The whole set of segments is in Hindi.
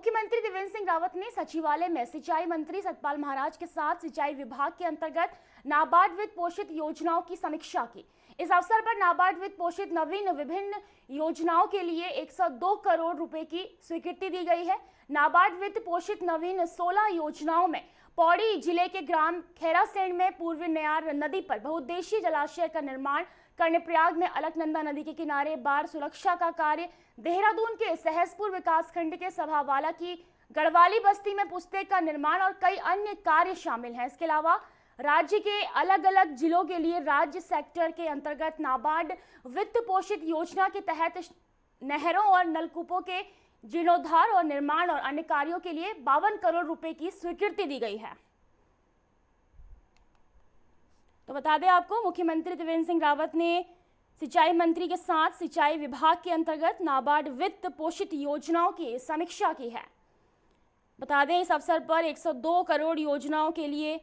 मुख्यमंत्री त्रिवेंद्र सिंह रावत ने सचिवालय में सिंचाई मंत्री सतपाल महाराज के साथ सिंचाई विभाग के अंतर्गत नाबार्ड वित्त पोषित योजनाओं की समीक्षा की। इस अवसर पर नाबार्ड वित्त पोषित नवीन विभिन्न योजनाओं के लिए 102 करोड़ रुपए की स्वीकृति दी गई है। नाबार्ड वित्त पोषित नवीन 16 योजनाओं में पौड़ी जिले के ग्राम खैरासेन में पूर्वी नयार नदी पर बहुउद्देशीय जलाशय का निर्माण, कर्णप्रयाग में अलकनंदा नदी के किनारे बाढ़ सुरक्षा का कार्य, देहरादून के सहसपुर विकासखंड के सभावाला की गढ़वाली बस्ती में पुस्तक का निर्माण और कई अन्य कार्य शामिल हैं। इसके अलावा राज्य के अलग अलग जिलों के लिए राज्य सेक्टर के अंतर्गत नाबार्ड वित्त पोषित योजना के तहत नहरों और नलकूपों के जीर्णोद्धार और निर्माण और अन्य कार्यों के लिए 52 करोड़ रुपए की स्वीकृति दी गई है। तो बता दें आपको, मुख्यमंत्री त्रिवेंद्र सिंह रावत ने सिंचाई मंत्री के साथ सिंचाई विभाग के अंतर्गत नाबार्ड वित्त पोषित योजनाओं की समीक्षा की है। बता दें, इस अवसर पर 102 करोड़ योजनाओं के लिए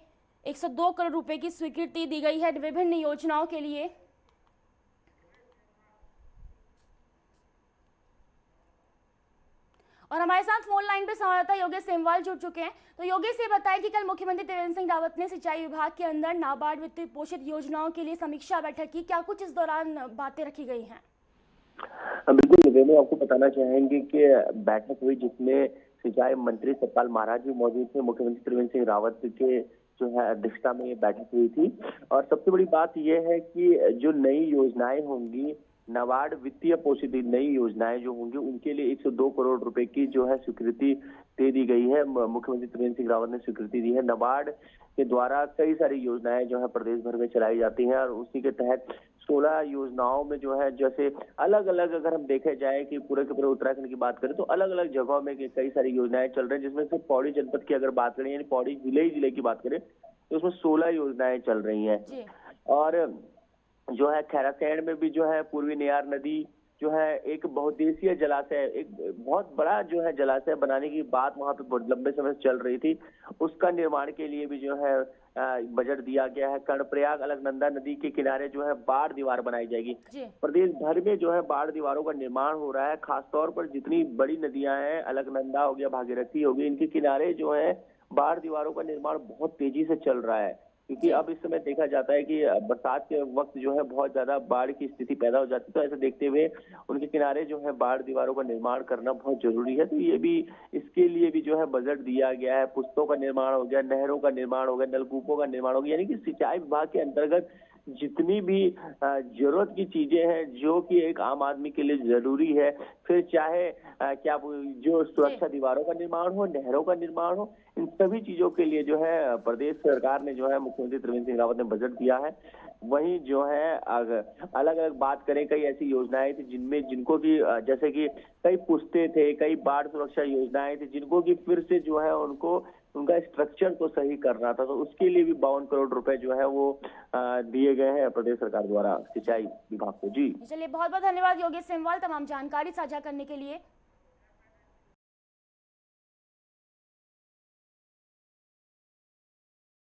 102 करोड़ रुपए की स्वीकृति दी गई है विभिन्न योजनाओं के लिए। और हमारे साथ फोन लाइन पे संवाददाता योगेश सेमवाल जुड़ चुके हैं। तो योगेश, ये बताएं कि कल मुख्यमंत्री त्रिवेंद्र सिंह रावत ने सिंचाई विभाग के अंदर नाबार्ड वित्त पोषित योजनाओं के लिए समीक्षा बैठक की, क्या कुछ इस दौरान बातें रखी गई हैं? बिल्कुल, दोनों आपको बताना चाहेंगे कि बैठक हुई जिसमें सिंचाई मंत्री सतपाल महाराज भी मौजूद थे। मुख्यमंत्री त्रिवेंद्र सिंह रावत के जो है अध्यक्षता में ये बैठक हुई थी और सबसे बड़ी बात यह है कि जो नई योजनाएं होंगी, नाबार्ड वित्तीय पोषित नई योजनाएं जो होंगी, उनके लिए 102 करोड़ रुपए की जो है स्वीकृति दे दी गई है। मुख्यमंत्री त्रिवेंद्र सिंह रावत ने स्वीकृति दी है। नाबार्ड के द्वारा कई सारी योजनाएं जो है प्रदेश भर में चलाई जाती हैं और उसी के तहत 16 योजनाओं में जो है, जैसे अलग अलग अगर हम देखे जाए कि पूरे के पूरे उत्तराखंड की बात करें तो अलग अलग जगहों में कई सारी योजनाएं चल रही हैं, जिसमें से पौड़ी जनपद की अगर बात करें, यानी पौड़ी जिले की बात करें तो उसमें 16 योजनाएं चल रही हैं। और जो है खैरासेन में भी जो है पूर्वी नयार नदी जो है एक बहुउद्देशीय जलाशय, एक बहुत बड़ा जो है जलाशय बनाने की बात वहां पे बहुत लंबे समय से चल रही थी, उसका निर्माण के लिए भी जो है बजट दिया गया है। कर्णप्रयाग अलकनंदा नदी के किनारे जो है बाढ़ दीवार बनाई जाएगी। प्रदेश भर में जो है बाढ़ दीवारों का निर्माण हो रहा है। खासतौर पर जितनी बड़ी नदियां हैं, अलकनंदा हो गया, भागीरथी हो गई, इनके किनारे जो है बाढ़ दीवारों का निर्माण बहुत तेजी से चल रहा है, क्योंकि अब इस समय देखा जाता है कि बरसात के वक्त जो है बहुत ज्यादा बाढ़ की स्थिति पैदा हो जाती है। तो ऐसे देखते हुए उनके किनारे जो है बाढ़ दीवारों का निर्माण करना बहुत जरूरी है। तो ये भी, इसके लिए भी जो है बजट दिया गया है। पुस्तों का निर्माण हो गया, नहरों का निर्माण हो गया, नलकूपों का निर्माण हो गया, यानी कि सिंचाई विभाग के अंतर्गत जितनी भी जरूरत की चीजें हैं जो कि एक आम आदमी के लिए जरूरी है, फिर चाहे क्या जो सुरक्षा दीवारों का निर्माण हो, नहरों का निर्माण हो, इन सभी चीजों के लिए जो है प्रदेश सरकार ने जो है मुख्यमंत्री त्रिवेंद्र सिंह रावत ने बजट दिया है। वहीं जो है अलग अलग बात करें, कई ऐसी योजनाएं थी जिनको की जैसे कि कई पुस्ते थे, कई बाढ़ सुरक्षा योजनाएं थी जिनको की फिर से जो है उनका स्ट्रक्चर को सही करना था, तो उसके लिए भी 52 करोड़ रुपए जो है वो दिए गए हैं प्रदेश सरकार द्वारा सिंचाई विभाग को। जी चलिए, बहुत बहुत धन्यवाद योगेश सेमवाल तमाम जानकारी साझा करने के लिए।